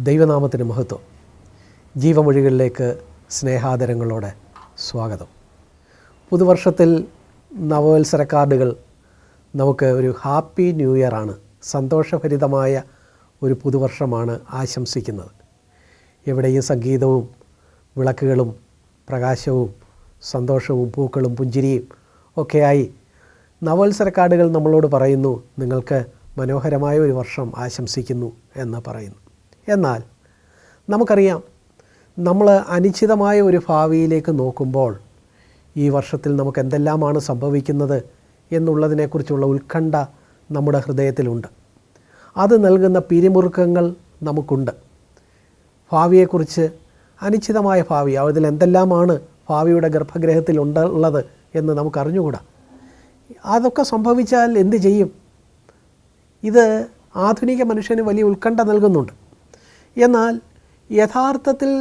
ദൈവനാമത്തിന് മഹത്വം. ജീവമൊഴികളിലേക്ക് സ്നേഹാദരങ്ങളോടെ സ്വാഗതം. പുതുവർഷത്തിൽ നവവത്സര കാർഡുകൾ നമുക്ക് ഒരു ഹാപ്പി ന്യൂ ഇയർ ആണ്, സന്തോഷഭരിതമായ ഒരു പുതുവർഷമാണ് ആശംസിക്കുന്നത്. എവിടെയും സംഗീതവും വിളക്കുകളും പ്രകാശവും സന്തോഷവും പൂക്കളും പുഞ്ചിരിയും ഒക്കെയായി നവവത്സര കാർഡുകൾ നമ്മളോട് പറയുന്നു, നിങ്ങൾക്ക് മനോഹരമായ ഒരു വർഷം ആശംസിക്കുന്നു എന്ന് പറയുന്നു. എന്നാൽ നമുക്കറിയാം, നമ്മൾ അനിശ്ചിതമായ ഒരു ഭാവിയിലേക്ക് നോക്കുമ്പോൾ ഈ വർഷത്തിൽ നമുക്ക് എന്തെല്ലാമാണ് സംഭവിക്കുന്നത് എന്നുള്ളതിനെക്കുറിച്ചുള്ള ഉത്കണ്ഠ നമ്മുടെ ഹൃദയത്തിലുണ്ട്. അത് നൽകുന്ന പിരിമുറുക്കങ്ങൾ നമുക്കുണ്ട്. ഭാവിയെക്കുറിച്ച് അനിശ്ചിതമായ ഭാവി, അതിൽ എന്തെല്ലാമാണ് ഭാവിയുടെ ഗർഭഗൃഹത്തിൽ ഉള്ളത് എന്ന് നമുക്കറിഞ്ഞുകൂടാ. അതൊക്കെ സംഭവിച്ചാൽ എന്ത് ചെയ്യും? ഇത് ആധുനിക മനുഷ്യന് വലിയ ഉത്കണ്ഠ നൽകുന്നുണ്ട്. എന്നാൽ യഥാർത്ഥത്തിൽ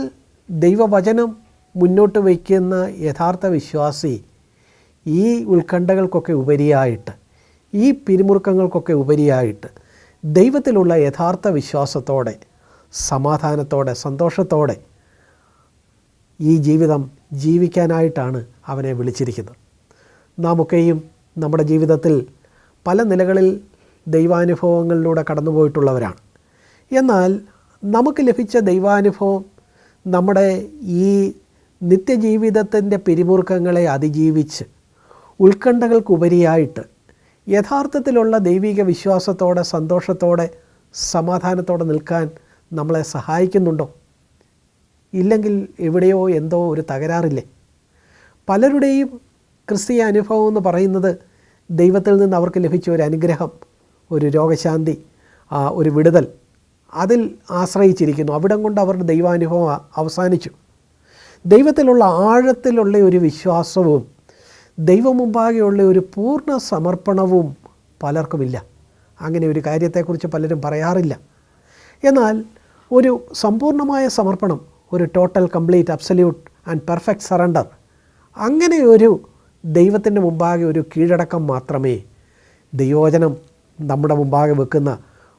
ദൈവവചനം മുന്നോട്ട് വയ്ക്കുന്ന യഥാർത്ഥ വിശ്വാസി ഈ ഉത്കണ്ഠകൾക്കൊക്കെ ഉപരിയായിട്ട്, ഈ പിരിമുറുക്കങ്ങൾക്കൊക്കെ ഉപരിയായിട്ട് ദൈവത്തിലുള്ള യഥാർത്ഥ വിശ്വാസത്തോടെ, സമാധാനത്തോടെ, സന്തോഷത്തോടെ ഈ ജീവിതം ജീവിക്കാനായിട്ടാണ് അവനെ വിളിച്ചിരിക്കുന്നത്. നാമൊക്കെയും നമ്മുടെ ജീവിതത്തിൽ പല നിലകളിൽ ദൈവാനുഭവങ്ങളിലൂടെ കടന്നുപോയിട്ടുള്ളവരാണ്. എന്നാൽ നമുക്ക് ലഭിച്ച ദൈവാനുഭവം നമ്മുടെ ഈ നിത്യജീവിതത്തിൻ്റെ പിരിമുറുക്കങ്ങളെ അതിജീവിച്ച് ഉത്കണ്ഠകൾക്കുപരിയായിട്ട് യഥാർത്ഥത്തിലുള്ള ദൈവിക വിശ്വാസത്തോടെ, സന്തോഷത്തോടെ, സമാധാനത്തോടെ നിൽക്കാൻ നമ്മളെ സഹായിക്കുന്നുണ്ടോ? ഇല്ലെങ്കിൽ എവിടെയോ എന്തോ ഒരു തകരാറില്ലേ? പലരുടെയും ക്രിസ്തീയ അനുഭവം എന്ന് പറയുന്നത് ദൈവത്തിൽ നിന്ന് അവർക്ക് ലഭിച്ച ഒരു അനുഗ്രഹം, ഒരു രോഗശാന്തി, ഒരു വിടുതൽ, അതിൽ ആശ്രയിച്ചിരിക്കുന്നു. അവിടം കൊണ്ട് അവരുടെ ദൈവാനുഭവം അവസാനിച്ചു. ദൈവത്തിലുള്ള ആഴത്തിലുള്ള ഒരു വിശ്വാസവും ദൈവം മുമ്പാകെയുള്ള ഒരു പൂർണ്ണ സമർപ്പണവും പലർക്കുമില്ല. അങ്ങനെ ഒരു കാര്യത്തെക്കുറിച്ച് പലരും പറയാറില്ല. എന്നാൽ ഒരു സമ്പൂർണ്ണമായ സമർപ്പണം, ഒരു total, complete, absolute and perfect surrender, അങ്ങനെ ഒരു ദൈവത്തിൻ്റെ മുമ്പാകെ ഒരു കീഴടക്കം മാത്രമേ ദൈവവചനം നമ്മുടെ മുമ്പാകെ വെക്കുന്ന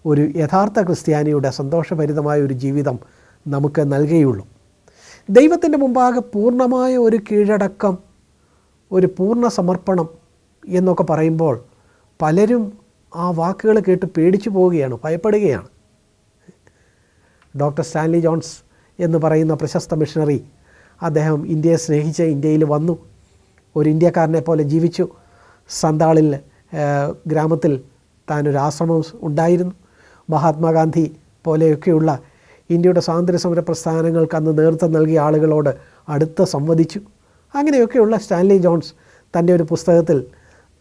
ഒരു യഥാർത്ഥ ക്രിസ്ത്യാനിയുടെ സന്തോഷഭരിതമായ ഒരു ജീവിതം നമുക്ക് നൽകുകയുള്ളൂ. ദൈവത്തിൻ്റെ മുമ്പാകെ പൂർണ്ണമായ ഒരു കീഴടക്കം, ഒരു പൂർണ്ണ സമർപ്പണം എന്നൊക്കെ പറയുമ്പോൾ പലരും ആ വാക്കുകൾ കേട്ട് പേടിച്ചു പോവുകയാണ്, ഭയപ്പെടുകയാണ്. ഡോക്ടർ സ്റ്റാൻലി ജോൺസ് എന്ന് പറയുന്ന പ്രശസ്ത മിഷണറി, അദ്ദേഹം ഇന്ത്യയെ സ്നേഹിച്ച് ഇന്ത്യയിൽ വന്നു, ഒരു ഇന്ത്യക്കാരനെ പോലെ ജീവിച്ചു. സന്താളിൽ ഗ്രാമത്തിൽ താനൊരു ആശ്രമം ഉണ്ടായിരുന്നു. മഹാത്മാഗാന്ധി പോലെയൊക്കെയുള്ള ഇന്ത്യയുടെ സ്വാതന്ത്ര്യ സമര പ്രസ്ഥാനങ്ങൾക്ക് അന്ന് നേതൃത്വം നൽകിയ ആളുകളോട് അടുത്ത് സംവദിച്ചു. അങ്ങനെയൊക്കെയുള്ള സ്റ്റാൻലി ജോൺസ് തൻ്റെ ഒരു പുസ്തകത്തിൽ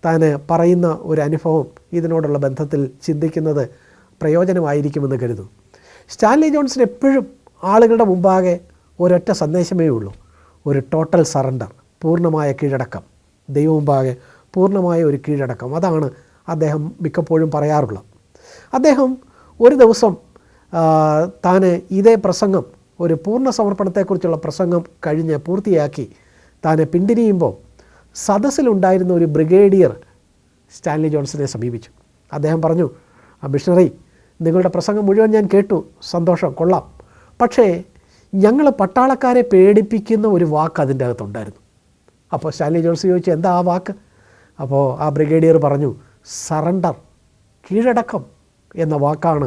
താൻ പറയുന്ന ഒരു അനുഭവം ഇതിനോടുള്ള ബന്ധത്തിൽ ചിന്തിക്കുന്നത് പ്രയോജനമായിരിക്കുമെന്ന് കരുതുന്നു. സ്റ്റാൻലി ജോൺസിന് എപ്പോഴും ആളുകളുടെ മുമ്പാകെ ഒരൊറ്റ സന്ദേശമേ ഉള്ളൂ, ഒരു ടോട്ടൽ സറണ്ടർ, പൂർണ്ണമായ കീഴടക്കം, ദൈവം മുമ്പാകെ പൂർണ്ണമായ ഒരു കീഴടക്കം. അതാണ് അദ്ദേഹം മിക്കപ്പോഴും പറയാറുള്ളത്. അദ്ദേഹം ഒരു ദിവസം താൻ ഇതേ പ്രസംഗം, ഒരു പൂർണ്ണ സമർപ്പണത്തെക്കുറിച്ചുള്ള പ്രസംഗം കഴിഞ്ഞ് പൂർത്തിയാക്കി താൻ പിന്തിരിയുമ്പോൾ സദസ്സിലുണ്ടായിരുന്ന ഒരു ബ്രിഗേഡിയർ സ്റ്റാൻലി ജോൺസിനെ സമീപിച്ചു. അദ്ദേഹം പറഞ്ഞു, മിഷണറി, നിങ്ങളുടെ പ്രസംഗം മുഴുവൻ ഞാൻ കേട്ടു, സന്തോഷം, കൊള്ളാം. പക്ഷേ ഞങ്ങൾ പട്ടാളക്കാരെ പേടിപ്പിക്കുന്ന ഒരു വാക്ക് അതിൻ്റെ അകത്തുണ്ടായിരുന്നു. അപ്പോൾ സ്റ്റാൻലി ജോൺസ് ചോദിച്ചു, എന്താ ആ വാക്ക്? അപ്പോൾ ആ ബ്രിഗേഡിയർ പറഞ്ഞു, സറണ്ടർ, കീഴടക്കം എന്ന വാക്കാണ്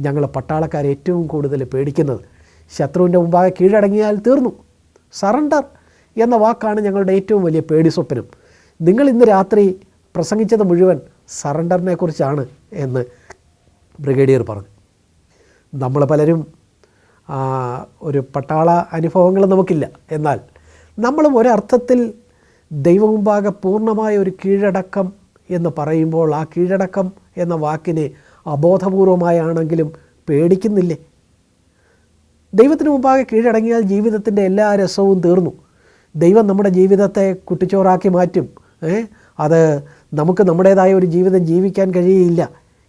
ഞങ്ങൾ പട്ടാളക്കാരെ ഏറ്റവും കൂടുതൽ പേടിക്കുന്നത്. ശത്രുവിൻ്റെ മുമ്പാകെ കീഴടങ്ങിയാൽ തീർന്നു. സറണ്ടർ എന്ന വാക്കാണ് ഞങ്ങളുടെ ഏറ്റവും വലിയ പേടി സ്വപ്നം. നിങ്ങൾ ഇന്ന് രാത്രി പ്രസംഗിച്ചത് മുഴുവൻ സറണ്ടറിനെ കുറിച്ചാണ് എന്ന് ബ്രിഗേഡിയർ പറഞ്ഞു. നമ്മൾ പലരും ഒരു പട്ടാള അനുഭവങ്ങൾ നമുക്കില്ല. എന്നാൽ നമ്മളും ഒരർത്ഥത്തിൽ ദൈവം മുമ്പാകെ പൂർണ്ണമായ ഒരു കീഴടക്കം എന്ന് പറയുമ്പോൾ ആ കീഴടക്കം എന്ന വാക്കിനെ അബോധപൂർവമായാണെങ്കിലും പേടിക്കുന്നില്ലേ? ദൈവത്തിന് മുമ്പാകെ കീഴടങ്ങിയാൽ ജീവിതത്തിൻ്റെ എല്ലാ രസവും തീർന്നു. ദൈവം നമ്മുടെ ജീവിതത്തെ കുട്ടിച്ചോറാക്കി മാറ്റും. അത് നമുക്ക് നമ്മുടേതായ ഒരു ജീവിതം ജീവിക്കാൻ കഴിയില്ല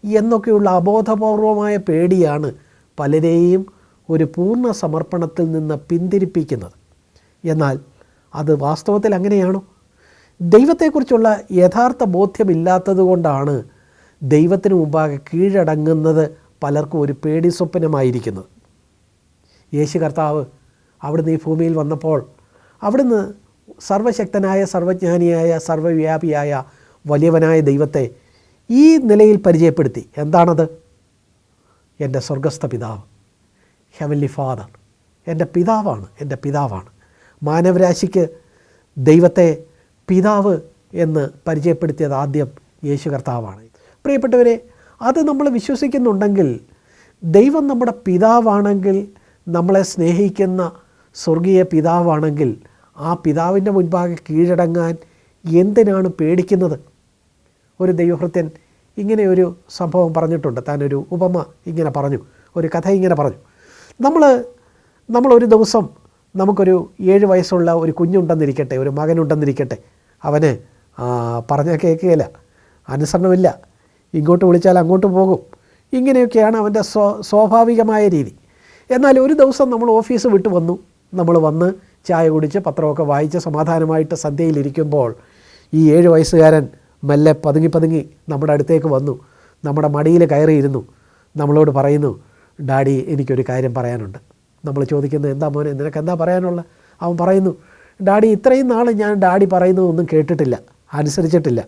എന്നൊക്കെയുള്ള അബോധപൂർവമായ പേടിയാണ് പലരെയും ഒരു പൂർണ്ണ സമർപ്പണത്തിൽ നിന്ന് പിന്തിരിപ്പിക്കുന്നത്. എന്നാൽ അത് വാസ്തവത്തിൽ അങ്ങനെയാണോ? ദൈവത്തെക്കുറിച്ചുള്ള യഥാർത്ഥ ബോധ്യമില്ലാത്തത് കൊണ്ടാണ് ദൈവത്തിന് മുമ്പാകെ കീഴടങ്ങുന്നത് പലർക്കും ഒരു പേടി സ്വപ്നമായിരിക്കുന്നത്. യേശു കർത്താവ് അവിടുന്ന് ഈ ഭൂമിയിൽ വന്നപ്പോൾ അവിടുന്ന് സർവശക്തനായ, സർവജ്ഞാനിയായ, സർവവ്യാപിയായ വലിയവനായ ദൈവത്തെ ഈ നിലയിൽ പരിചയപ്പെടുത്തി. എന്താണത്? എൻ്റെ സ്വർഗസ്ഥ പിതാവ്, ഹെവൻലി ഫാദർ, എൻ്റെ പിതാവാണ്. മാനവരാശിക്ക് ദൈവത്തെ പിതാവ് എന്ന് പരിചയപ്പെടുത്തിയത് ആദ്യം യേശു കർത്താവാണ്. പ്രിയപ്പെട്ടവരെ, അത് നമ്മൾ വിശ്വസിക്കുന്നുണ്ടെങ്കിൽ, ദൈവം നമ്മുടെ പിതാവാണെങ്കിൽ, നമ്മളെ സ്നേഹിക്കുന്ന സ്വർഗീയ പിതാവാണെങ്കിൽ, ആ പിതാവിൻ്റെ മുൻപാകെ കീഴടങ്ങാൻ എന്തിനാണ് പേടിക്കുന്നത്? ഒരു ദൈവഭൃത്യൻ ഇങ്ങനെ ഒരു സംഭവം പറഞ്ഞിട്ടുണ്ട്. താനൊരു ഉപമ ഇങ്ങനെ പറഞ്ഞു, ഒരു കഥ ഇങ്ങനെ പറഞ്ഞു. നമ്മളൊരു ദിവസം നമുക്കൊരു 7 വയസ്സുള്ള ഒരു കുഞ്ഞുണ്ടെന്നിരിക്കട്ടെ, ഒരു മകനുണ്ടെന്നിരിക്കട്ടെ. അവന് പറഞ്ഞാൽ കേൾക്കുകയില്ല, അനുസരണമില്ല, ഇങ്ങോട്ട് വിളിച്ചാൽ അങ്ങോട്ട് പോകും. ഇങ്ങനെയൊക്കെയാണ് അവൻ്റെ സ്വാഭാവികമായ രീതി. എന്നാൽ ഒരു ദിവസം നമ്മൾ ഓഫീസ് വിട്ട് വന്നു. നമ്മൾ വന്ന് ചായ കുടിച്ച് പത്രമൊക്കെ വായിച്ച് സമാധാനമായിട്ട് സന്ധ്യയിലിരിക്കുമ്പോൾ ഈ 7 വയസ്സുകാരൻ മെല്ലെ പതുങ്ങി നമ്മുടെ അടുത്തേക്ക് വന്നു. നമ്മുടെ മടിയിൽ കയറിയിരുന്നു. നമ്മളോട് പറയുന്നു, ഡാഡി, എനിക്കൊരു കാര്യം പറയാനുണ്ട്. നമ്മൾ ചോദിക്കുന്നു, എന്താ മോനെ, നിനക്ക് എന്താ പറയാനുള്ളത്? അവൻ പറയുന്നു, ഡാഡി, ഇത്രയും നാൾ ഞാൻ ഡാഡി പറയുന്നതൊന്നും കേട്ടിട്ടില്ല, അനുസരിച്ചിട്ടില്ല.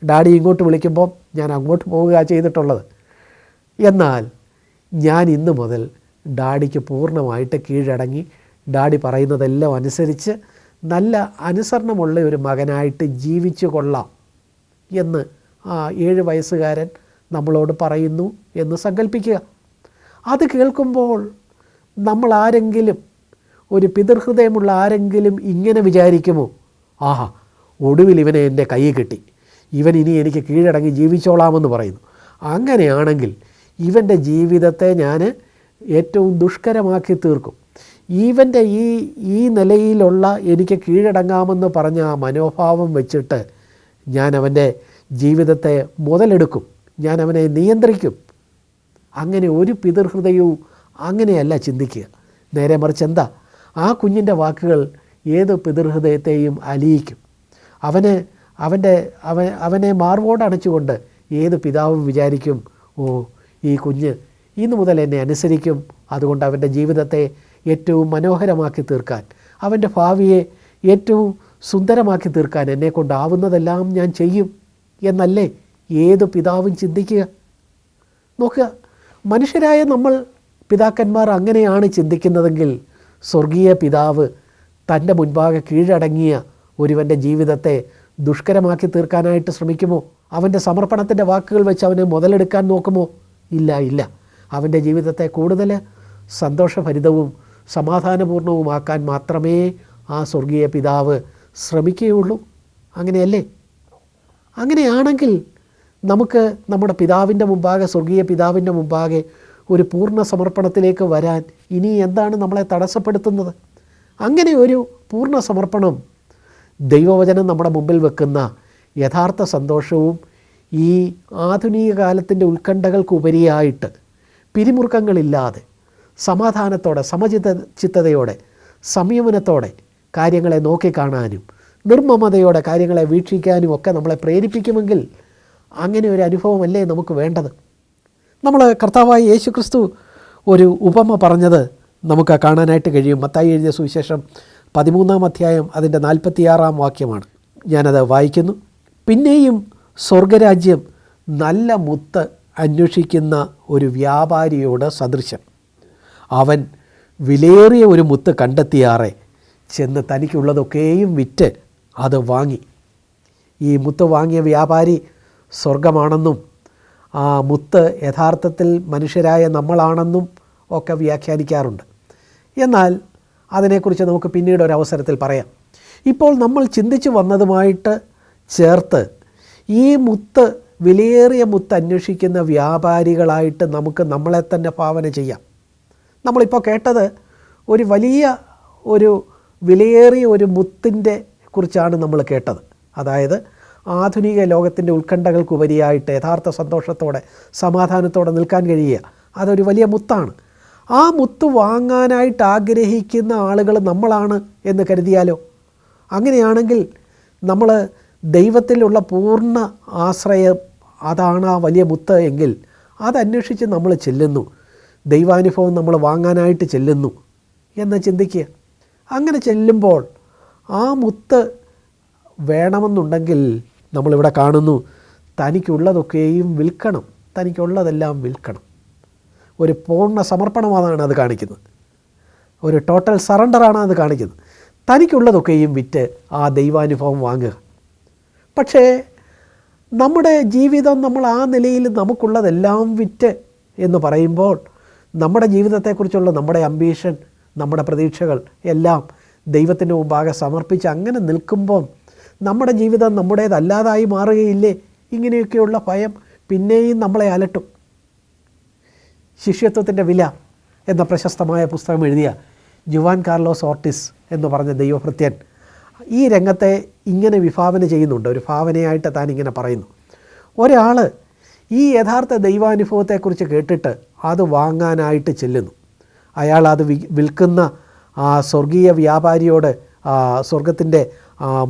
ഡാഡി ഇങ്ങോട്ട് വിളിക്കുമ്പോൾ ഞാൻ അങ്ങോട്ട് പോവുക ചെയ്തിട്ടുള്ളത്. എന്നാൽ ഞാൻ ഇന്ന് മുതൽ ഡാഡിക്ക് പൂർണ്ണമായിട്ട് കീഴടങ്ങി ഡാഡി പറയുന്നതെല്ലാം അനുസരിച്ച് നല്ല അനുസരണമുള്ള ഒരു മകനായിട്ട് ജീവിച്ചു കൊള്ളാം എന്ന് ആ 7 വയസ്സുകാരൻ നമ്മളോട് പറയുന്നു എന്ന് സങ്കല്പിക്കുക. അത് കേൾക്കുമ്പോൾ നമ്മൾ ആരെങ്കിലും, ഒരു പിതൃഹൃദയമുള്ള ആരെങ്കിലും ഇങ്ങനെ വിചാരിക്കുമോ? ആഹാ, ഒടുവിൽ ഇവനെ എൻ്റെ കയ്യിൽ കിട്ടി, ഇവൻ ഇനി എനിക്ക് കീഴടങ്ങി ജീവിച്ചോളാമെന്ന് പറയുന്നു. അങ്ങനെയാണെങ്കിൽ ഇവൻ്റെ ജീവിതത്തെ ഞാൻ ഏറ്റവും ദുഷ്കരമാക്കി തീർക്കും. ഇവൻ്റെ ഈ നിലയിലുള്ള എനിക്ക് കീഴടങ്ങാമെന്ന് പറഞ്ഞ ആ മനോഭാവം വെച്ചിട്ട് ഞാൻ അവൻ്റെ ജീവിതത്തെ മുതലെടുക്കും, ഞാൻ അവനെ നിയന്ത്രിക്കും. അങ്ങനെ ഒരു പിതൃഹൃദയവും അങ്ങനെയല്ല ചിന്തിക്കുക. നേരെ മറിച്ച് എന്താ, ആ കുഞ്ഞിൻ്റെ വാക്കുകൾ ഏത് പിതൃഹൃദയത്തെയും അലിയിക്കും. അവനെ മാർവോട് അണച്ചുകൊണ്ട് ഏത് പിതാവും വിചാരിക്കും, ഓ, ഈ കുഞ്ഞ് ഇന്നു മുതൽ എന്നെ അനുസരിക്കും, അതുകൊണ്ട് അവൻ്റെ ജീവിതത്തെ ഏറ്റവും മനോഹരമാക്കി തീർക്കാൻ, അവൻ്റെ ഭാവിയെ ഏറ്റവും സുന്ദരമാക്കി തീർക്കാൻ എന്നെക്കൊണ്ടാവുന്നതെല്ലാം ഞാൻ ചെയ്യും എന്നല്ലേ ഏത് പിതാവും ചിന്തിക്കുക? നോക്കുക, മനുഷ്യരായ നമ്മൾ പിതാക്കന്മാർ അങ്ങനെയാണ് ചിന്തിക്കുന്നതെങ്കിൽ സ്വർഗീയ പിതാവ് തൻ്റെ മുൻപാകെ കീഴടങ്ങിയ ഒരുവൻ്റെ ജീവിതത്തെ ദുഷ്കരമാക്കി തീർക്കാനായിട്ട് ശ്രമിക്കുമോ? അവൻ്റെ സമർപ്പണത്തിൻ്റെ വാക്കുകൾ വെച്ച് അവനെ മുതലെടുക്കാൻ നോക്കുമോ? ഇല്ല. അവൻ്റെ ജീവിതത്തെ കൂടുതൽ സന്തോഷഭരിതവും സമാധാനപൂർണവുമാക്കാൻ മാത്രമേ ആ സ്വർഗീയ പിതാവ് ശ്രമിക്കുകയുള്ളൂ. അങ്ങനെയല്ലേ? അങ്ങനെയാണെങ്കിൽ നമുക്ക് നമ്മുടെ പിതാവിൻ്റെ മുമ്പാകെ, സ്വർഗീയ പിതാവിൻ്റെ മുമ്പാകെ ഒരു പൂർണ്ണ സമർപ്പണത്തിലേക്ക് വരാൻ ഇനി എന്താണ് നമ്മളെ തടസ്സപ്പെടുത്തുന്നത്? അങ്ങനെ ഒരു പൂർണ്ണ സമർപ്പണം ദൈവവചനം നമ്മുടെ മുമ്പിൽ വെക്കുന്ന യഥാർത്ഥ സന്തോഷവും ഈ ആധുനിക കാലത്തിൻ്റെ ഉത്കണ്ഠകൾക്കുപരിയായിട്ട് പിരിമുറുക്കങ്ങളില്ലാതെ സമാധാനത്തോടെ, സമചിത്തതയോടെ, സംയമനത്തോടെ കാര്യങ്ങളെ നോക്കിക്കാണാനും നിർമ്മമതയോടെ കാര്യങ്ങളെ വീക്ഷിക്കാനും ഒക്കെ നമ്മളെ പ്രേരിപ്പിക്കുമെങ്കിൽ അങ്ങനെ ഒരു അനുഭവമല്ലേ നമുക്ക് വേണ്ടത്? നമ്മൾ കർത്താവായ യേശുക്രിസ്തു ഒരു ഉപമ പറഞ്ഞത് നമുക്ക് കാണാനായിട്ട് കഴിയും. മത്തായി എഴുതിയ സുവിശേഷം 13-ാം അധ്യായം അതിൻ്റെ 46-ാം വാക്യമാണ്. ഞാനത് വായിക്കുന്നു. പിന്നെയും സ്വർഗരാജ്യം നല്ല മുത്ത് അന്വേഷിക്കുന്ന ഒരു വ്യാപാരിയോട് സദൃശം. അവൻ വിലയേറിയ ഒരു മുത്ത് കണ്ടെത്തിയാറെ ചെന്ന് തനിക്കുള്ളതൊക്കെയും വിറ്റ് അത് വാങ്ങി. ഈ മുത്ത് വാങ്ങിയ വ്യാപാരി സ്വർഗമാണെന്നും ആ മുത്ത് യഥാർത്ഥത്തിൽ മനുഷ്യരായ നമ്മളാണെന്നും ഒക്കെ വ്യാഖ്യാനിക്കാറുണ്ട്. എന്നാൽ അതിനെക്കുറിച്ച് നമുക്ക് പിന്നീട് ഒരവസരത്തിൽ പറയാം. ഇപ്പോൾ നമ്മൾ ചിന്തിച്ചു വന്നതുമായിട്ട് ചേർത്ത് ഈ മുത്ത്, വിലയേറിയ മുത്ത് അന്വേഷിക്കുന്ന വ്യാപാരികളായിട്ട് നമുക്ക് നമ്മളെ തന്നെ ഭാവന ചെയ്യാം. നമ്മളിപ്പോൾ കേട്ടത് ഒരു വലിയ വിലയേറിയ ഒരു മുത്തിൻ്റെ കുറിച്ചാണ് നമ്മൾ കേട്ടത്. അതായത് ആധുനിക ലോകത്തിൻ്റെ ഉത്കണ്ഠകൾക്കുപരിയായിട്ട് യഥാർത്ഥ സന്തോഷത്തോടെ, സമാധാനത്തോടെ നിൽക്കാൻ കഴിയുക, അതൊരു വലിയ മുത്താണ്. ആ മുത്ത് വാങ്ങാനായിട്ട് ആഗ്രഹിക്കുന്ന ആളുകൾ നമ്മളാണ് എന്ന് കരുതിയാലോ? അങ്ങനെയാണെങ്കിൽ നമ്മൾ ദൈവത്തിലുള്ള പൂർണ്ണ ആശ്രയം അതാണ് ആ വലിയ മുത്ത് എങ്കിൽ അതന്വേഷിച്ച് നമ്മൾ ചെല്ലുന്നു, ദൈവാനുഭവം നമ്മൾ വാങ്ങാനായിട്ട് ചെല്ലുന്നു. എന്ന് ചിന്തിക്കുക. അങ്ങനെ ചെല്ലുമ്പോൾ ആ മുത്ത് വേണമെന്നുണ്ടെങ്കിൽ നമ്മളിവിടെ കാണുന്നു, തനിക്കുള്ളതൊക്കെയും വിൽക്കണം, തനിക്കുള്ളതെല്ലാം വിൽക്കണം. ഒരു പൂർണ്ണ സമർപ്പണമാണ് അത് കാണിക്കുന്നത്, ഒരു ടോട്ടൽ സറണ്ടറാണ് അത് കാണിക്കുന്നത്. തനിക്കുള്ളതൊക്കെയും വിറ്റ് ആ ദൈവാനുഭവം വാങ്ങുക. പക്ഷേ നമ്മുടെ ജീവിതം നമ്മൾ ആ നിലയിൽ നമുക്കുള്ളതെല്ലാം വിറ്റ് എന്ന് പറയുമ്പോൾ നമ്മുടെ ജീവിതത്തെക്കുറിച്ചുള്ള നമ്മുടെ അംബീഷൻ, നമ്മുടെ പ്രതീക്ഷകൾ എല്ലാം ദൈവത്തിൻ്റെ മുമ്പാകെ സമർപ്പിച്ച് അങ്ങനെ നിൽക്കുമ്പം നമ്മുടെ ജീവിതം നമ്മുടേതല്ലാതായി മാറുകയില്ലേ? ഇങ്ങനെയൊക്കെയുള്ള ഭയം പിന്നെയും നമ്മളെ അലട്ടും. ശിഷ്യത്വത്തിൻ്റെ വില എന്ന പ്രശസ്തമായ പുസ്തകം എഴുതിയ ജുവാൻ കാർലോസ് ഓർട്ടിസ് എന്ന് പറഞ്ഞ ദൈവഭൃത്യൻ ഈ രംഗത്തെ ഇങ്ങനെ വിഭാവന ചെയ്യുന്നുണ്ട്. ഒരു ഭാവനയായിട്ട് താൻ ഇങ്ങനെ പറയുന്നു, ഒരാൾ ഈ യഥാർത്ഥ ദൈവാനുഭവത്തെക്കുറിച്ച് കേട്ടിട്ട് അത് വാങ്ങാനായിട്ട് ചെല്ലുന്നു. അയാൾ അത് വിൽക്കുന്ന ആ സ്വർഗീയ വ്യാപാരിയോട്, സ്വർഗത്തിൻ്റെ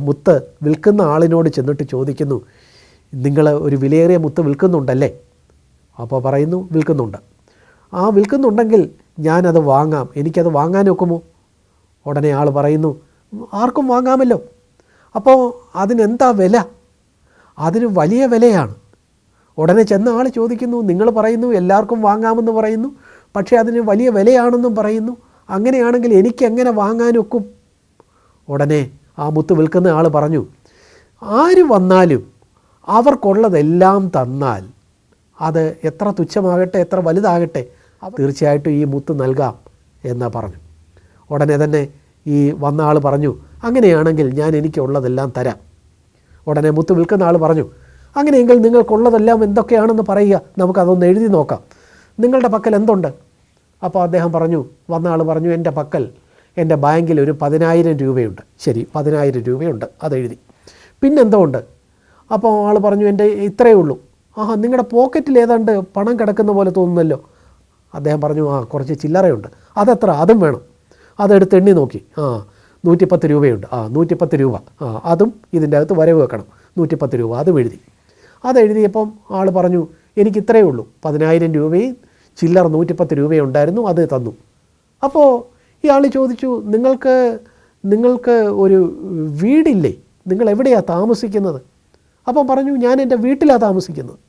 മുത്ത് വിൽക്കുന്ന ആളിനോട് ചെന്നിട്ട് ചോദിക്കുന്നു, നിങ്ങൾ ഒരു വിലയേറിയ മുത്ത് വിൽക്കുന്നുണ്ടല്ലേ? അപ്പോൾ പറയുന്നു, വിൽക്കുന്നുണ്ട്. ആ വിൽക്കുന്നുണ്ടെങ്കിൽ ഞാനത് വാങ്ങാം, എനിക്കത് വാങ്ങാൻ ഒക്കുമോ? ഉടനെ ആൾ പറയുന്നു, ആർക്കും വാങ്ങാമല്ലോ. അപ്പോൾ അതിനെന്താ വില? അതിന് വലിയ വിലയാണ്. ഉടനെ ചെന്ന ആൾ ചോദിക്കുന്നു, നിങ്ങൾ പറയുന്നു എല്ലാവർക്കും വാങ്ങാമെന്ന് പറയുന്നു, പക്ഷേ അതിന് വലിയ വിലയാണെന്നും പറയുന്നു. അങ്ങനെയാണെങ്കിൽ എനിക്ക് എങ്ങനെ വാങ്ങാനൊക്കും? ഉടനെ ആ മുത്ത് വിൽക്കുന്ന ആൾ പറഞ്ഞു, ആര് വന്നാലും അവർക്കുള്ളതെല്ലാം തന്നാൽ അത് എത്ര തുച്ഛമാകട്ടെ, എത്ര വലുതാകട്ടെ, തീർച്ചയായിട്ടും ഈ മുത്ത് നൽകാം എന്ന് പറഞ്ഞു. ഉടനെ തന്നെ ഈ വന്ന ആൾ പറഞ്ഞു, അങ്ങനെയാണെങ്കിൽ ഞാൻ എനിക്കുള്ളതെല്ലാം തരാം. ഉടനെ മുത്ത് വിൽക്കുന്ന ആൾ പറഞ്ഞു, അങ്ങനെയെങ്കിൽ നിങ്ങൾക്കുള്ളതെല്ലാം എന്തൊക്കെയാണെന്ന് പറയുക, നമുക്കതൊന്ന് എഴുതി നോക്കാം. നിങ്ങളുടെ പക്കൽ എന്തുണ്ട്? അപ്പോൾ അദ്ദേഹം പറഞ്ഞു, വന്ന ആൾ പറഞ്ഞു, എൻ്റെ പക്കൽ എൻ്റെ ബാങ്കിൽ ഒരു 10,000 രൂപയുണ്ട്. ശരി, 10,000 രൂപയുണ്ട്, അതെഴുതി. പിന്നെന്തോ ഉണ്ട്? അപ്പോൾ ആൾ പറഞ്ഞു, എൻ്റെ ഇത്രയേ ഉള്ളൂ. ആഹാ, നിങ്ങളുടെ പോക്കറ്റിൽ ഏതാണ്ട് പണം കിടക്കുന്ന പോലെ തോന്നുന്നല്ലോ. അദ്ദേഹം പറഞ്ഞു, കുറച്ച് ചില്ലറയുണ്ട്. അതെത്ര? അതും വേണം. അതെടുത്ത് എണ്ണി നോക്കി, 110 രൂപയുണ്ട്. 110 രൂപ, അതും ഇതിൻ്റെ അകത്ത് വരവ് വെക്കണം. 110 രൂപ, അതും എഴുതി. അതെഴുതിയപ്പം ആൾ പറഞ്ഞു, എനിക്ക് ഇത്രയേ ഉള്ളൂ. 10,000 രൂപയും ചില്ലറ 110 രൂപയുണ്ടായിരുന്നു, അത് തന്നു. അപ്പോൾ ഇയാൾ ചോദിച്ചു, നിങ്ങൾക്ക് ഒരു വീടില്ലേ? നിങ്ങൾ എവിടെയാണ് താമസിക്കുന്നത്? അപ്പം പറഞ്ഞു, ഞാൻ എൻ്റെ വീട്ടിലാണ് താമസിക്കുന്നത്.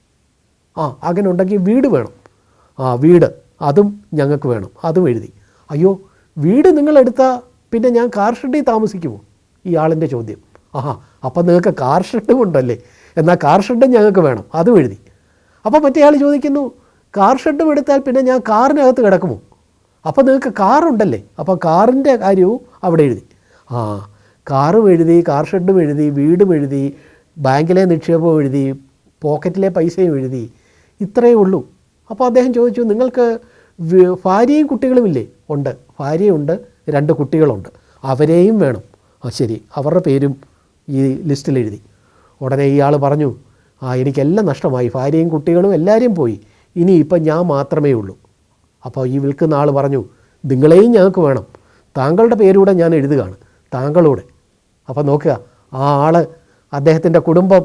അങ്ങനെ ഉണ്ടെങ്കിൽ വീട് വേണം. വീട്, അതും ഞങ്ങൾക്ക് വേണം, അതും എഴുതി. അയ്യോ, വീട് നിങ്ങളെടുത്താൽ പിന്നെ ഞാൻ കാർ ഷെഡിൽ താമസിക്കുമോ? ഈ ആളിൻ്റെ ചോദ്യം. അപ്പം നിങ്ങൾക്ക് കാർ ഷെഡും ഉണ്ടല്ലേ, എന്നാൽ കാർ ഷെഡും ഞങ്ങൾക്ക് വേണം, അതും എഴുതി. അപ്പോൾ മറ്റേ ആൾ ചോദിക്കുന്നു, കാർ ഷെഡും എടുത്താൽ പിന്നെ ഞാൻ കാറിനകത്ത് കിടക്കുമോ? അപ്പോൾ നിങ്ങൾക്ക് കാറുണ്ടല്ലേ, അപ്പോൾ കാറിൻ്റെ കാര്യവും അവിടെ എഴുതി. കാറും എഴുതി, കാർ ഷെഡും എഴുതി, വീടും എഴുതി, ബാങ്കിലെ നിക്ഷേപവും എഴുതി, പോക്കറ്റിലെ പൈസയും എഴുതി. ഇത്രയേ ഉള്ളൂ. അപ്പോൾ അദ്ദേഹം ചോദിച്ചു, നിങ്ങൾക്ക് ഭാര്യയും കുട്ടികളുമില്ലേ? ഉണ്ട്, ഭാര്യയുണ്ട്, 2 കുട്ടികളുണ്ട്, അവരെയും വേണം. ശരി, അവരുടെ പേരും ഈ ലിസ്റ്റിൽ എഴുതി. ഉടനെ ഇയാൾ പറഞ്ഞു, എനിക്കെല്ലാം നഷ്ടമായി, ഭാര്യയും കുട്ടികളും എല്ലാവരും പോയി, ഇനിയിപ്പം ഞാൻ മാത്രമേ ഉള്ളൂ. അപ്പോൾ ഈ വിൽക്കുന്ന ആൾ പറഞ്ഞു, നിങ്ങളെയും ഞങ്ങൾക്ക് വേണം, താങ്കളുടെ പേരൂടെ ഞാൻ എഴുതുകയാണ്, താങ്കളൂടെ. അപ്പോൾ നോക്കുക, ആ ആൾ, അദ്ദേഹത്തിൻ്റെ കുടുംബം,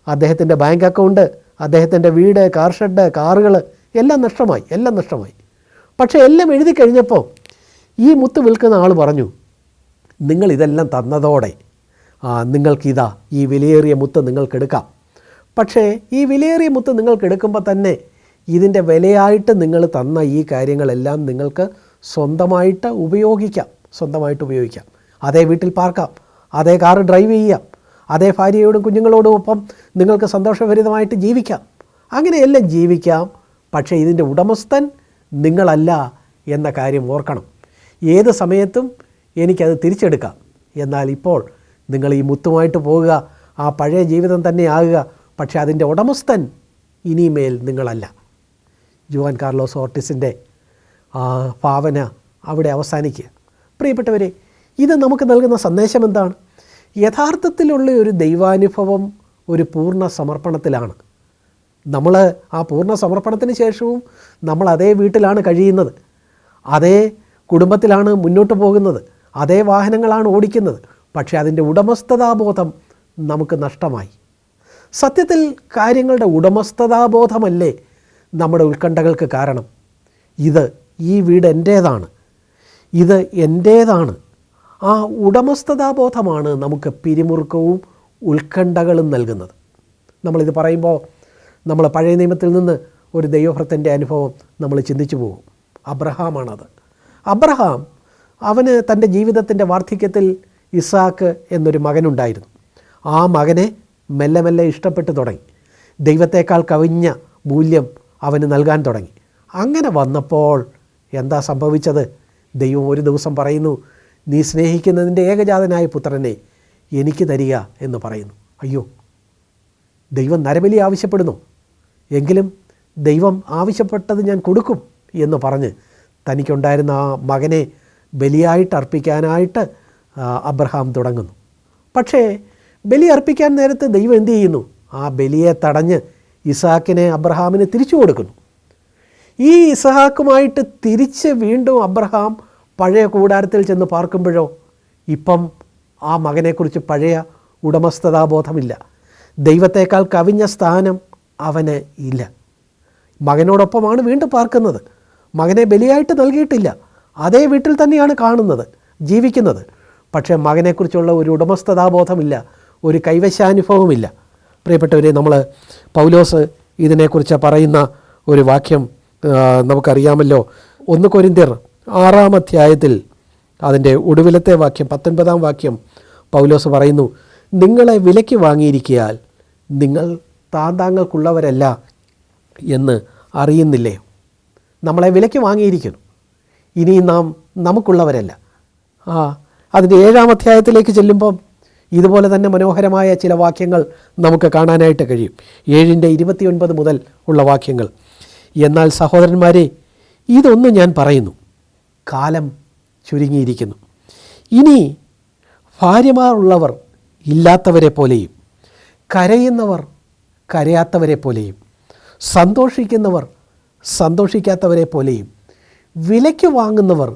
അദ്ദേഹത്തിൻ്റെ ബാങ്ക് അക്കൗണ്ട്, അദ്ദേഹത്തിൻ്റെ വീട്, കാർ ഷെഡ്, കാറുകൾ എല്ലാം നഷ്ടമായി. പക്ഷേ എല്ലാം എഴുതി കഴിഞ്ഞപ്പോൾ ഈ മുത്ത് വിൽക്കുന്ന ആൾ പറഞ്ഞു, നിങ്ങളിതെല്ലാം തന്നതോടെ നിങ്ങൾക്കിതാ ഈ വിലയേറിയ മുത്ത് നിങ്ങൾക്കെടുക്കാം. പക്ഷേ ഈ വിലയേറിയ മുത്ത് നിങ്ങൾക്കെടുക്കുമ്പോൾ തന്നെ ഇതിൻ്റെ വിലയായിട്ട് നിങ്ങൾ തന്ന ഈ കാര്യങ്ങളെല്ലാം നിങ്ങൾക്ക് സ്വന്തമായിട്ട് ഉപയോഗിക്കാം. അതേ വീട്ടിൽ പാർക്കാം, അതേ കാറ് ഡ്രൈവ് ചെയ്യാം, അതേ ഭാര്യയോടും കുഞ്ഞുങ്ങളോടും ഒപ്പം നിങ്ങൾക്ക് സന്തോഷഭരിതമായിട്ട് ജീവിക്കാം. അങ്ങനെയെല്ലാം ജീവിക്കാം. പക്ഷേ ഇതിൻ്റെ ഉടമസ്ഥൻ നിങ്ങളല്ല എന്ന കാര്യം ഓർക്കണം. ഏത് സമയത്തും എനിക്കത് തിരിച്ചെടുക്കാം. എന്നാൽ ഇപ്പോൾ നിങ്ങൾ ഈ മുത്തുമായിട്ട് പോവുക, ആ പഴയ ജീവിതം തന്നെ ആകുക. പക്ഷേ അതിൻ്റെ ഉടമസ്ഥൻ ഇനിമേൽ നിങ്ങളല്ല. ജുവാൻ കാർലോസ് ഓർട്ടിസിൻ്റെ ഭാവന അവിടെ അവസാനിക്കുക. പ്രിയപ്പെട്ടവരെ, ഇത് നമുക്ക് നൽകുന്ന സന്ദേശം എന്താണ്? യഥാർത്ഥത്തിലുള്ള ഒരു ദൈവാനുഭവം ഒരു പൂർണ്ണ സമർപ്പണത്തിലാണ്. നമ്മൾ ആ പൂർണ്ണ സമർപ്പണത്തിന് ശേഷവും നമ്മൾ അതേ വീട്ടിലാണ് കഴിയുന്നത്, അതേ കുടുംബത്തിലാണ് മുന്നോട്ട് പോകുന്നത്, അതേ വാഹനങ്ങളാണ് ഓടിക്കുന്നത്. പക്ഷേ അതിൻ്റെ ഉടമസ്ഥതാബോധം നമുക്ക് നഷ്ടമായി. സത്യത്തിൽ കാര്യങ്ങളുടെ ഉടമസ്ഥതാബോധമല്ലേ നമ്മുടെ ഉത്കണ്ഠകൾക്ക് കാരണം? ഈ വീട് എൻ്റേതാണ്, ഇത് എൻ്റേതാണ്. ആ ഉടമസ്ഥതാബോധമാണ് നമുക്ക് പിരിമുറുക്കവും ഉത്കണ്ഠകളും നൽകുന്നത്. നമ്മളിത് പറയുമ്പോൾ നമ്മൾ പഴയ നിയമത്തിൽ നിന്ന് ഒരു ദൈവഭക്തൻ്റെ അനുഭവം നമ്മൾ ചിന്തിച്ചു പോകും. അബ്രഹാമാണത്. അബ്രഹാം അവന് തൻ്റെ ജീവിതത്തിൻ്റെ വാർദ്ധക്യത്തിൽ ഇസാക്ക് എന്നൊരു മകനുണ്ടായിരുന്നു. ആ മകനെ മെല്ലെ മെല്ലെ ഇഷ്ടപ്പെട്ടു തുടങ്ങി. ദൈവത്തേക്കാൾ കവിഞ്ഞ മൂല്യം അവന് നൽകാൻ തുടങ്ങി. അങ്ങനെ വന്നപ്പോൾ എന്താ സംഭവിച്ചത്? ദൈവം ഒരു ദിവസം പറയുന്നു, നീ സ്നേഹിക്കുന്നതിൻ്റെ ഏകജാതനായ പുത്രനെ എനിക്ക് തരിക എന്ന് പറയുന്നു. അയ്യോ, ദൈവം നരബലി ആവശ്യപ്പെടുന്നു, എങ്കിലും ദൈവം ആവശ്യപ്പെട്ടത് ഞാൻ കൊടുക്കും എന്ന് പറഞ്ഞ് തനിക്കുണ്ടായിരുന്ന ആ മകനെ ബലിയായിട്ട് അർപ്പിക്കാനായിട്ട് അബ്രഹാം തുടങ്ങുന്നു. പക്ഷേ ബലി അർപ്പിക്കാൻ നേരത്ത് ദൈവം എന്തു ചെയ്യുന്നു? ആ ബലിയെ തടഞ്ഞ് ഇസാക്കിനെ അബ്രഹാമിന് തിരിച്ചു കൊടുക്കുന്നു. ഈ ഇസഹാക്കുമായിട്ട് തിരിച്ച് വീണ്ടും അബ്രഹാം പഴയ കൂടാരത്തിൽ ചെന്ന് പാർക്കുമ്പോഴോ ഇപ്പം ആ മകനെക്കുറിച്ച് പഴയ ഉടമസ്ഥതാബോധമില്ല. ദൈവത്തേക്കാൾ കവിഞ്ഞ സ്ഥാനം അവന് ഇല്ല. മകനോടൊപ്പമാണ് വീണ്ടും പാർക്കുന്നത്. മകനെ ബലിയായിട്ട് നൽകിയിട്ടില്ല. അതേ വീട്ടിൽ തന്നെയാണ് കാണുന്നത്, ജീവിക്കുന്നത്. പക്ഷേ മകനെക്കുറിച്ചുള്ള ഒരു ഉടമസ്ഥതാബോധമില്ല, ഒരു കൈവശാനുഭവമില്ല. പ്രിയപ്പെട്ടവരെ, നമ്മൾ പൗലോസ് ഇതിനെക്കുറിച്ച് പറയുന്ന ഒരു വാക്യം നമുക്കറിയാമല്ലോ. 1 കൊരിന്ത്യർ 6-ാം അധ്യായത്തിൽ അതിൻ്റെ ഒടുവിലത്തെ വാക്യം 19-ാം വാക്യം പൗലോസ് പറയുന്നു, നിങ്ങളെ വിലയ്ക്ക് വാങ്ങിയിരിക്കയാൽ നിങ്ങൾ താന്താങ്ങൾക്കുള്ളവരല്ല എന്ന് അറിയുന്നില്ലേ? നമ്മളെ വിലയ്ക്ക് വാങ്ങിയിരിക്കുന്നു, ഇനി നാം നമുക്കുള്ളവരല്ല. അതിൻ്റെ 7-ാം അധ്യായത്തിലേക്ക് ചെല്ലുമ്പം ഇതുപോലെ തന്നെ മനോഹരമായ ചില വാക്യങ്ങൾ നമുക്ക് കാണാനായിട്ട് കഴിയും. 7:29 മുതൽ ഉള്ള വാക്യങ്ങൾ. എന്നാൽ സഹോദരന്മാരെ, ഇതൊന്നും ഞാൻ പറയുന്നു, കാലം ചുരുങ്ങിയിരിക്കുന്നു. ഇനി ഭാര്യമാരുള്ളവർ ഇല്ലാത്തവരെ പോലെയും, കരയുന്നവർ കരയാത്തവരെ പോലെയും, സന്തോഷിക്കുന്നവർ സന്തോഷിക്കാത്തവരെ പോലെയും, വിലയ്ക്ക് വാങ്ങുന്നവർ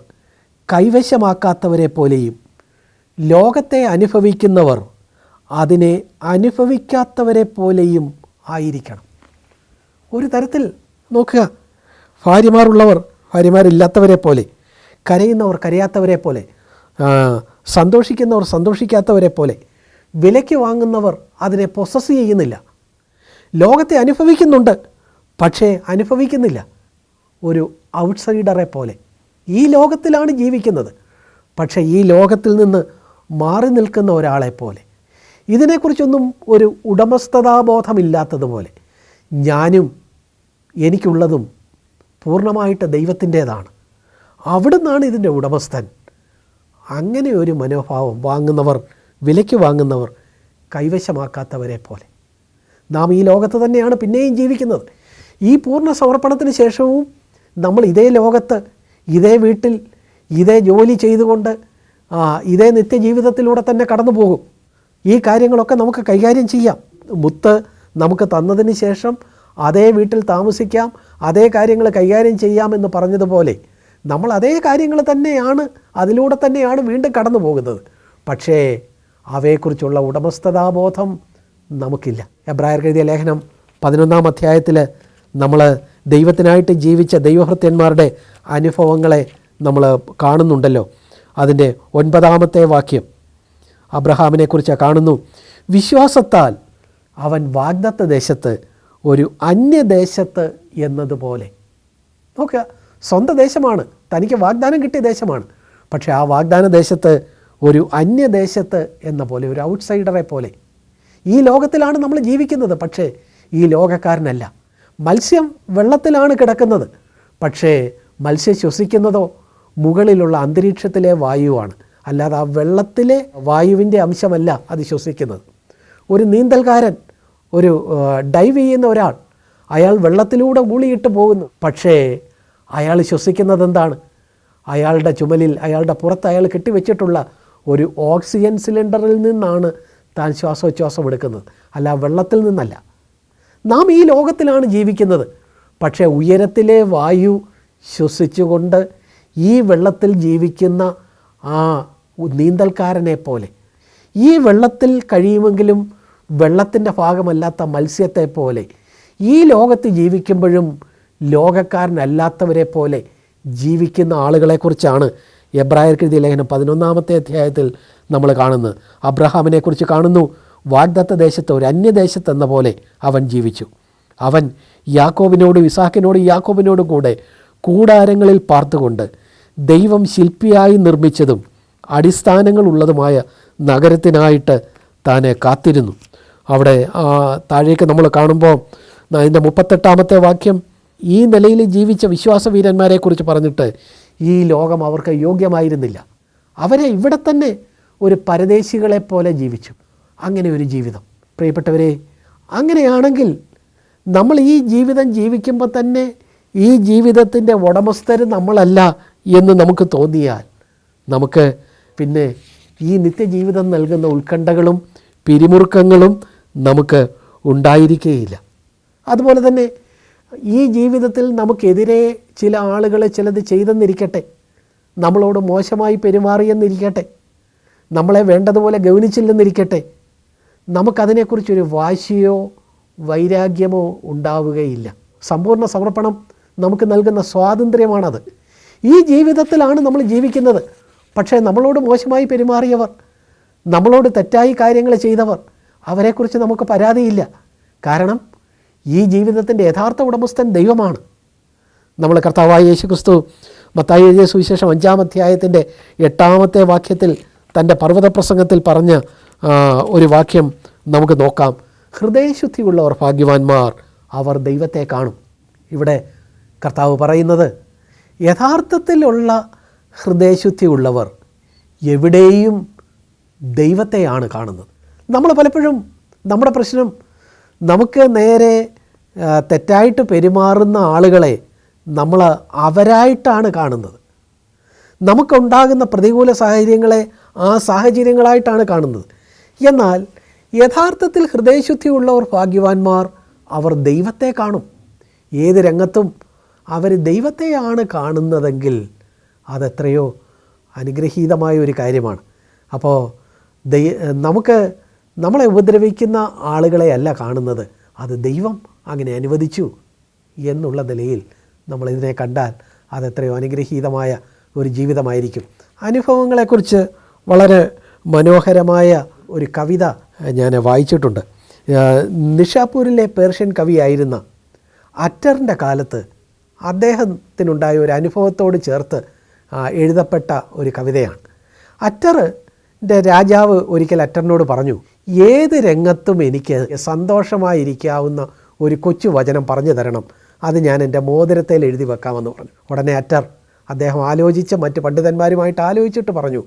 കൈവശമാക്കാത്തവരെ പോലെയും, ലോകത്തെ അനുഭവിക്കുന്നവർ അതിനെ അനുഭവിക്കാത്തവരെ പോലെയും ആയിരിക്കണം. ഒരു തരത്തിൽ നോക്കുക, ഭാര്യമാരുള്ളവർ ഭാര്യമാരില്ലാത്തവരെ പോലെ, കരയുന്നവർ കരയാത്തവരെ പോലെ, സന്തോഷിക്കുന്നവർ സന്തോഷിക്കാത്തവരെ പോലെ, വിലയ്ക്ക് വാങ്ങുന്നവർ അതിനെ പൊസസ് ചെയ്യുന്നില്ല. ലോകത്തെ അനുഭവിക്കുന്നുണ്ട്, പക്ഷേ അനുഭവിക്കുന്നില്ല. ഒരു ഔട്ട്സൈഡറെ പോലെ ഈ ലോകത്തിലാണ് ജീവിക്കുന്നത്, പക്ഷേ ഈ ലോകത്തിൽ നിന്ന് മാറി നിൽക്കുന്ന ഒരാളെ പോലെ, ഇതിനെക്കുറിച്ചൊന്നും ഒരു ഉടമസ്ഥതാബോധമില്ലാത്തതുപോലെ, ഞാനും എനിക്കുള്ളതും പൂർണ്ണമായിട്ട് ദൈവത്തിൻ്റേതാണ്, അവിടുന്നാണ് ഇതിൻ്റെ ഉടമസ്ഥൻ. അങ്ങനെ ഒരു മനോഭാവം വാങ്ങുന്നവർ, വിലയ്ക്ക് വാങ്ങുന്നവർ കൈവശമാക്കാത്തവരെ പോലെ. നാം ഈ ലോകത്ത് തന്നെയാണ് പിന്നെയും ജീവിക്കുന്നത്. ഈ പൂർണ്ണ സമർപ്പണത്തിന് ശേഷവും നമ്മൾ ഇതേ ലോകത്ത്, ഇതേ വീട്ടിൽ, ഇതേ ജോലി ചെയ്തുകൊണ്ട് ഇതേ നിത്യജീവിതത്തിലൂടെ തന്നെ കടന്നു പോകും. ഈ കാര്യങ്ങളൊക്കെ നമുക്ക് കൈകാര്യം ചെയ്യാം. മുത്ത് നമുക്ക് തന്നതിന് ശേഷം അതേ വീട്ടിൽ താമസിക്കാം, അതേ കാര്യങ്ങൾ കൈകാര്യം ചെയ്യാമെന്ന് പറഞ്ഞതുപോലെ നമ്മൾ അതേ കാര്യങ്ങൾ തന്നെയാണ്, അതിലൂടെ തന്നെയാണ് വീണ്ടും കടന്നു പോകുന്നത്. പക്ഷേ അവയെക്കുറിച്ചുള്ള ഉടമസ്ഥതാബോധം നമുക്കില്ല. എബ്രായർക്ക് എഴുതിയ ലേഖനം 11-ാം അധ്യായത്തിൽ നമ്മൾ ദൈവത്തിനായിട്ട് ജീവിച്ച ദൈവഭൃത്യന്മാരുടെ അനുഭവങ്ങളെ നമ്മൾ കാണുന്നുണ്ടല്ലോ. അതിൻ്റെ 9-ാമത്തെ വാക്യം അബ്രഹാമിനെക്കുറിച്ച് കാണുന്നു. വിശ്വാസത്താൽ അവൻ വാഗ്ദത്ത ദേശത്ത് ഒരു അന്യദേശത്ത് എന്നതുപോലെ. നോക്കുക, സ്വന്തം ദേശമാണ്, തനിക്ക് വാഗ്ദാനം കിട്ടിയ ദേശമാണ്, പക്ഷേ ആ വാഗ്ദാന ദേശത്ത് ഒരു അന്യദേശത്ത് എന്ന പോലെ, ഒരു ഔട്ട്സൈഡറെ പോലെ. ഈ ലോകത്തിലാണ് നമ്മൾ ജീവിക്കുന്നത്, പക്ഷേ ഈ ലോകക്കാരനല്ല. മത്സ്യം വെള്ളത്തിലാണ് കിടക്കുന്നത്, പക്ഷേ മത്സ്യം ശ്വസിക്കുന്നതോ മുകളിലുള്ള അന്തരീക്ഷത്തിലെ വായുവാണ്, അല്ലാതെ ആ വെള്ളത്തിലെ വായുവിൻ്റെ അംശമല്ല അത് ശ്വസിക്കുന്നത്. ഒരു നീന്തൽക്കാരൻ, ഒരു ഡൈവ് ചെയ്യുന്ന ഒരാൾ, അയാൾ വെള്ളത്തിലൂടെ ഊളിയിട്ട് പോകുന്നു, പക്ഷേ അയാൾ ശ്വസിക്കുന്നത് എന്താണ്? അയാളുടെ ചുമലിൽ, അയാളുടെ പുറത്ത് അയാൾ കെട്ടിവെച്ചിട്ടുള്ള ഒരു ഓക്സിജൻ സിലിണ്ടറിൽ നിന്നാണ് താൻ ശ്വാസോച്ഛ്വാസം എടുക്കുന്നത്, അല്ല വെള്ളത്തിൽ നിന്നല്ല. നാം ഈ ലോകത്തിലാണ് ജീവിക്കുന്നത്, പക്ഷേ ഉയരത്തിലെ വായു ശ്വസിച്ചുകൊണ്ട് ഈ വെള്ളത്തിൽ ജീവിക്കുന്ന ആ നീന്തൽക്കാരനെ പോലെ, ഈ വെള്ളത്തിൽ കഴിയുമെങ്കിലും വെള്ളത്തിൻ്റെ ഭാഗമല്ലാത്ത മത്സ്യത്തെ പോലെ, ഈ ലോകത്ത് ജീവിക്കുമ്പോഴും ലോകക്കാരനല്ലാത്തവരെ പോലെ ജീവിക്കുന്ന ആളുകളെക്കുറിച്ചാണ് എബ്രായർക്ക് എഴുതിയ ലേഖനം 11-ാമത്തെ അധ്യായത്തിൽ നമ്മൾ കാണുന്നത്. അബ്രഹാമിനെക്കുറിച്ച് കാണുന്നു, വാഗ്ദത്ത ദേശത്ത് ഒരു അന്യദേശത്തെന്ന പോലെ അവൻ ജീവിച്ചു. അവൻ യാക്കോബിനോടും ഇസാക്കിനോടും യാക്കോബിനോടും കൂടെ കൂടാരങ്ങളിൽ പാർത്തുകൊണ്ട് ദൈവം ശില്പിയായി നിർമ്മിച്ചതും അടിസ്ഥാനങ്ങളുള്ളതുമായ നഗരത്തിനായിട്ട് താനെ കാത്തിരുന്നു. അവിടെ താഴേക്ക് നമ്മൾ കാണുമ്പോൾ അതിൻ്റെ 38-ാമത്തെ വാക്യം, ഈ നിലയിൽ ജീവിച്ച വിശ്വാസവീരന്മാരെക്കുറിച്ച് പറഞ്ഞിട്ട് ഈ ലോകം അവർക്ക് യോഗ്യമായിരുന്നില്ല. അവരെ ഇവിടെ തന്നെ ഒരു പരദേശികളെപ്പോലെ ജീവിച്ചു. അങ്ങനെ ഒരു ജീവിതം, പ്രിയപ്പെട്ടവരെ, അങ്ങനെയാണെങ്കിൽ നമ്മൾ ഈ ജീവിതം ജീവിക്കുമ്പോൾ തന്നെ ഈ ജീവിതത്തിൻ്റെ ഉടമസ്ഥർ നമ്മളല്ല എന്ന് നമുക്ക് തോന്നിയാൽ നമുക്ക് പിന്നെ ഈ നിത്യജീവിതം നൽകുന്ന ഉത്കണ്ഠകളും പിരിമുറുക്കങ്ങളും നമുക്ക് ഉണ്ടായിരിക്കുകയില്ല. അതുപോലെ തന്നെ ഈ ജീവിതത്തിൽ നമുക്കെതിരെ ചില ആളുകൾ ചിലത് ചെയ്തെന്നിരിക്കട്ടെ, നമ്മളോട് മോശമായി പെരുമാറിയെന്നിരിക്കട്ടെ, നമ്മളെ വേണ്ടതുപോലെ ഗൗനിച്ചില്ലെന്നിരിക്കട്ടെ, നമുക്കതിനെക്കുറിച്ചൊരു വാശിയോ വൈരാഗ്യമോ ഉണ്ടാവുകയില്ല. സമ്പൂർണ്ണ സമർപ്പണം നമുക്ക് നൽകുന്ന സ്വാതന്ത്ര്യമാണത്. ഈ ജീവിതത്തിലാണ് നമ്മൾ ജീവിക്കുന്നത്. പക്ഷേ നമ്മളോട് മോശമായി പെരുമാറിയവർ, നമ്മളോട് തെറ്റായി കാര്യങ്ങൾ ചെയ്തവർ, അവരെക്കുറിച്ച് നമുക്ക് പരാതിയില്ല. കാരണം ഈ ജീവിതത്തിൻ്റെ യഥാർത്ഥ ഉടമസ്ഥൻ ദൈവമാണ്. നമ്മൾ കർത്താവായ യേശുക്രിസ്തു മത്തായി എഴുതിയ സുവിശേഷം 5-ാം അധ്യായത്തിൻ്റെ 8-ാമത്തെ വാക്യത്തിൽ തൻ്റെ പർവ്വത പ്രസംഗത്തിൽ പറഞ്ഞ ഒരു വാക്യം നമുക്ക് നോക്കാം. ഹൃദയശുദ്ധിയുള്ളവർ ഭാഗ്യവാന്മാർ, അവർ ദൈവത്തെ കാണും. ഇവിടെ കർത്താവ് പറയുന്നത്, യഥാർത്ഥത്തിലുള്ള ഹൃദയശുദ്ധിയുള്ളവർ എവിടെയും ദൈവത്തെയാണ് കാണുന്നത്. നമ്മൾ പലപ്പോഴും നമ്മുടെ പ്രശ്നം, നമുക്ക് നേരെ തെറ്റായിട്ട് പെരുമാറുന്ന ആളുകളെ നമ്മൾ അവരായിട്ടാണ് കാണുന്നത്. നമുക്കുണ്ടാകുന്ന പ്രതികൂല സാഹചര്യങ്ങളെ ആ സാഹചര്യങ്ങളായിട്ടാണ് കാണുന്നത്. എന്നാൽ യഥാർത്ഥത്തിൽ ഹൃദയശുദ്ധിയുള്ളവർ ഭാഗ്യവാന്മാർ, അവർ ദൈവത്തെ കാണും. ഏത് രംഗത്തും അവർ ദൈവത്തെയാണ് കാണുന്നതെങ്കിൽ അതെത്രയോ അനുഗ്രഹീതമായ ഒരു കാര്യമാണ്. അപ്പോൾ നമുക്ക് നമ്മളെ ഉപദ്രവിക്കുന്ന ആളുകളെയല്ല കാണുന്നത്, അത് ദൈവം അങ്ങനെ അനുവദിച്ചു എന്നുള്ള നിലയിൽ നമ്മളിതിനെ കണ്ടാൽ അതെത്രയോ അനുഗ്രഹീതമായ ഒരു ജീവിതമായിരിക്കും. അനുഭവങ്ങളെക്കുറിച്ച് വളരെ മനോഹരമായ ഒരു കവിത ഞാൻ വായിച്ചിട്ടുണ്ട്. നിഷാപൂരിലെ പേർഷ്യൻ കവിയായിരുന്ന അറ്ററിൻ്റെ കാലത്ത് അദ്ദേഹത്തിനുണ്ടായ ഒരു അനുഭവത്തോട് ചേർത്ത് എഴുതപ്പെട്ട ഒരു കവിതയാണ്. അറ്ററിൻ്റെ രാജാവ് ഒരിക്കൽ അറ്ററിനോട് പറഞ്ഞു, ഏത് രംഗത്തും എനിക്ക് സന്തോഷമായിരിക്കാവുന്ന ഒരു കൊച്ചു വചനം പറഞ്ഞു തരണം, അത് ഞാൻ എൻ്റെ മോതിരത്തിൽ എഴുതി വെക്കാമെന്ന് പറഞ്ഞു. ഉടനെ അദ്ദേഹം ആലോചിച്ച് മറ്റ് പണ്ഡിതന്മാരുമായിട്ട് ആലോചിച്ചിട്ട് പറഞ്ഞു,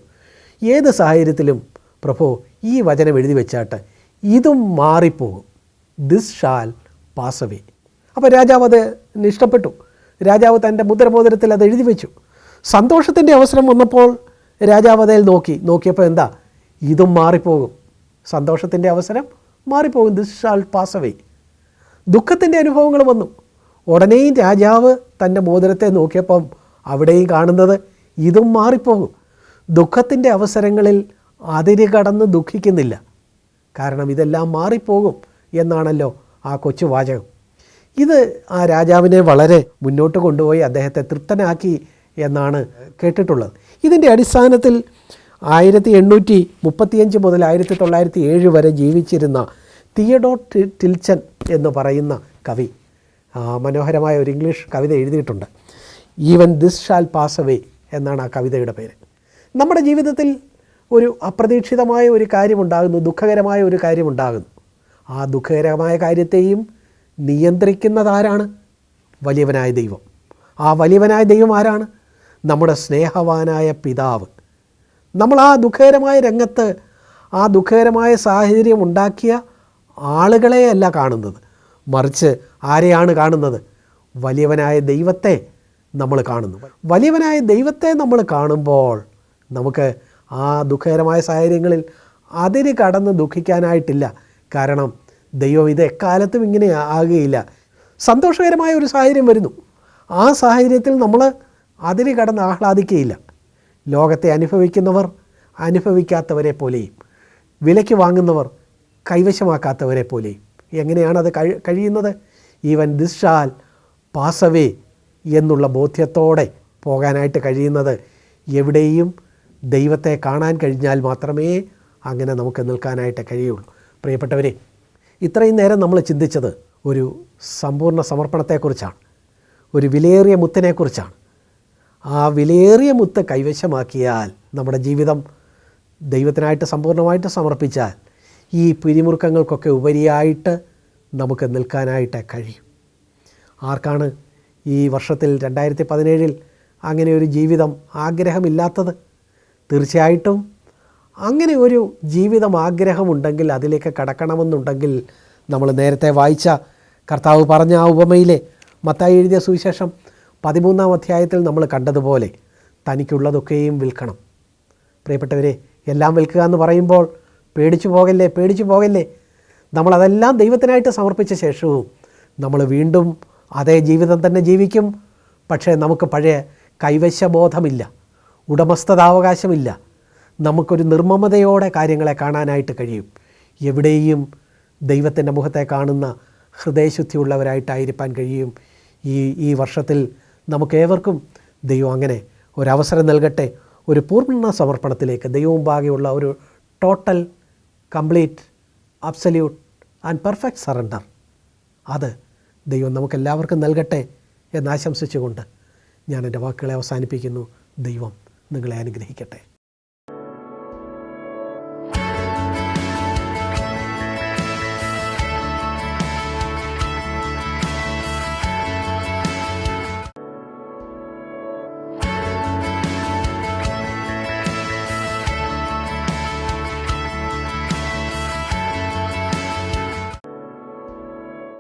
ഏത് സാഹചര്യത്തിലും പ്രഭു ഈ വചനം എഴുതി വെച്ചാട്ട് ഇതും മാറിപ്പോകും, ദിസ് ഷാൽ പാസ് അവേ. അപ്പോൾ രാജാവ് അത് ഇഷ്ടപ്പെട്ടു. രാജാവ് തൻ്റെ മുദ്രമോതിരത്തിൽ അത് എഴുതി വെച്ചു. സന്തോഷത്തിൻ്റെ അവസരം വന്നപ്പോൾ രാജാവ് അതിൽ നോക്കിയപ്പോൾ എന്താ, ഇതും മാറിപ്പോകും, സന്തോഷത്തിൻ്റെ അവസരം മാറിപ്പോകും, ദിസ് ഷാൽ പാസ് അവേ. ദുഃഖത്തിൻ്റെ അനുഭവങ്ങൾ വന്നു. ഉടനെയും രാജാവ് തൻ്റെ മോതിരത്തെ നോക്കിയപ്പം അവിടെയും കാണുന്നത് ഇതും മാറിപ്പോകും. ദുഃഖത്തിൻ്റെ അവസരങ്ങളിൽ അതിര് കടന്ന് ദുഃഖിക്കുന്നില്ല, കാരണം ഇതെല്ലാം മാറിപ്പോകും എന്നാണല്ലോ ആ കൊച്ചു വാചകം. ഇത് ആ രാജാവിനെ വളരെ മുന്നോട്ട് കൊണ്ടുപോയി അദ്ദേഹത്തെ തൃപ്തനാക്കി എന്നാണ് കേട്ടിട്ടുള്ളത്. ഇതിൻ്റെ അടിസ്ഥാനത്തിൽ 1835 മുതൽ 1907 വരെ ജീവിച്ചിരുന്ന തിയഡോർ ടിൽച്ചൻ എന്ന് പറയുന്ന കവി മനോഹരമായ ഒരു ഇംഗ്ലീഷ് കവിത എഴുതിയിട്ടുണ്ട്. Even this shall pass away എന്നാണ് ആ കവിതയുടെ പേര്. നമ്മുടെ ജീവിതത്തിൽ ഒരു അപ്രതീക്ഷിതമായ ഒരു കാര്യമുണ്ടാകുന്നു, ദുഃഖകരമായ ഒരു കാര്യമുണ്ടാകുന്നു. ആ ദുഃഖകരമായ കാര്യത്തെയും നിയന്ത്രിക്കുന്നതാരാണ്? വലിയവനായ ദൈവം. ആ വലിയവനായ ദൈവം ആരാണ്? നമ്മുടെ സ്നേഹവാനായ പിതാവ്. നമ്മൾ ആ ദുഃഖകരമായ രംഗത്ത് ആ ദുഃഖകരമായ സാഹചര്യം ഉണ്ടാക്കിയ ആളുകളെയല്ല കാണുന്നത്, മറിച്ച് ആരെയാണ് കാണുന്നത്? വലിയവനായ ദൈവത്തെ നമ്മൾ കാണുന്നു. വലിയവനായ ദൈവത്തെ നമ്മൾ കാണുമ്പോൾ നമുക്ക് ആ ദുഃഖകരമായ സാഹചര്യങ്ങളിൽ അതിര് കടന്ന് ദുഃഖിക്കാനായിട്ടില്ല. കാരണം ദൈവം ഇത് എക്കാലത്തും ഇങ്ങനെ ആകുകയില്ല. സന്തോഷകരമായ ഒരു സാഹചര്യം വരുന്നു, ആ സാഹചര്യത്തിൽ നമ്മൾ അതിര് കടന്ന് ആഹ്ലാദിക്കുകയില്ല. ലോകത്തെ അനുഭവിക്കുന്നവർ അനുഭവിക്കാത്തവരെ പോലെയും വിലയ്ക്ക് വാങ്ങുന്നവർ കൈവശമാക്കാത്തവരെ പോലെയും. എങ്ങനെയാണത് കഴിയുന്നത്? Even this shall pass away എന്നുള്ള ബോധ്യത്തോടെ പോകാനായിട്ട് കഴിയുന്നത് എവിടെയും ദൈവത്തെ കാണാൻ കഴിഞ്ഞാൽ മാത്രമേ അങ്ങനെ നമുക്ക് നിൽക്കാനായിട്ട് കഴിയുള്ളൂ. പ്രിയപ്പെട്ടവരെ, ഇത്രയും നേരം നമ്മൾ ചിന്തിച്ചത് ഒരു സമ്പൂർണ്ണ സമർപ്പണത്തെക്കുറിച്ചാണ്, ഒരു വിലയേറിയ മുത്തിനെക്കുറിച്ചാണ്. ആ വിലയേറിയ മുത്ത് കൈവശമാക്കിയാൽ, നമ്മുടെ ജീവിതം ദൈവത്തിനായിട്ട് സമ്പൂർണ്ണമായിട്ട് സമർപ്പിച്ചാൽ, ഈ പിരിമുറുക്കങ്ങൾക്കൊക്കെ ഉപരിയായിട്ട് നമുക്ക് നിൽക്കാനായിട്ട് കഴിയും. ആർക്കാണ് ഈ വർഷത്തിൽ 2017 അങ്ങനെ ഒരു ജീവിതം ആഗ്രഹമില്ലാത്തത്? തീർച്ചയായിട്ടും അങ്ങനെ ഒരു ജീവിതം ആഗ്രഹമുണ്ടെങ്കിൽ, അതിലേക്ക് കടക്കണമെന്നുണ്ടെങ്കിൽ, നമ്മൾ നേരത്തെ വായിച്ച കർത്താവ് പറഞ്ഞ ആ ഉപമയിലെ മത്തായി എഴുതിയ സുവിശേഷം 13-ാം അധ്യായത്തിൽ നമ്മൾ കണ്ടതുപോലെ തനിക്കുള്ളതൊക്കെയും വിൽക്കണം. പ്രിയപ്പെട്ടവരെ, എല്ലാം വിൽക്കുക എന്ന് പറയുമ്പോൾ പേടിച്ചു പോകല്ലേ. നമ്മളതെല്ലാം ദൈവത്തിനായിട്ട് സമർപ്പിച്ച ശേഷവും നമ്മൾ വീണ്ടും അതേ ജീവിതം തന്നെ ജീവിക്കും. പക്ഷേ നമുക്ക് പഴയ കൈവശബോധമില്ല, ഉടമസ്ഥതാവകാശമില്ല. നമുക്കൊരു നിർമ്മമതയോടെ കാര്യങ്ങളെ കാണാനായിട്ട് കഴിയും. എവിടെയും ദൈവത്തിൻ്റെ മുഖത്തെ കാണുന്ന ഹൃദയശുദ്ധിയുള്ളവരായിട്ടായിരിക്കാൻ കഴിയും. ഈ വർഷത്തിൽ നമുക്കേവർക്കും ദൈവം അങ്ങനെ ഒരവസരം നൽകട്ടെ. ഒരു പൂർണ്ണ സമർപ്പണത്തിലേക്ക്, ദൈവമുമ്പാകെയുള്ള ഒരു total, complete, absolute and perfect surrender, അത് ദൈവം നമുക്കെല്ലാവർക്കും നൽകട്ടെ എന്നാശംസിച്ചുകൊണ്ട് ഞാൻ എൻ്റെ വാക്കുകളെ അവസാനിപ്പിക്കുന്നു. ദൈവം നിങ്ങളെ അനുഗ്രഹിക്കട്ടെ.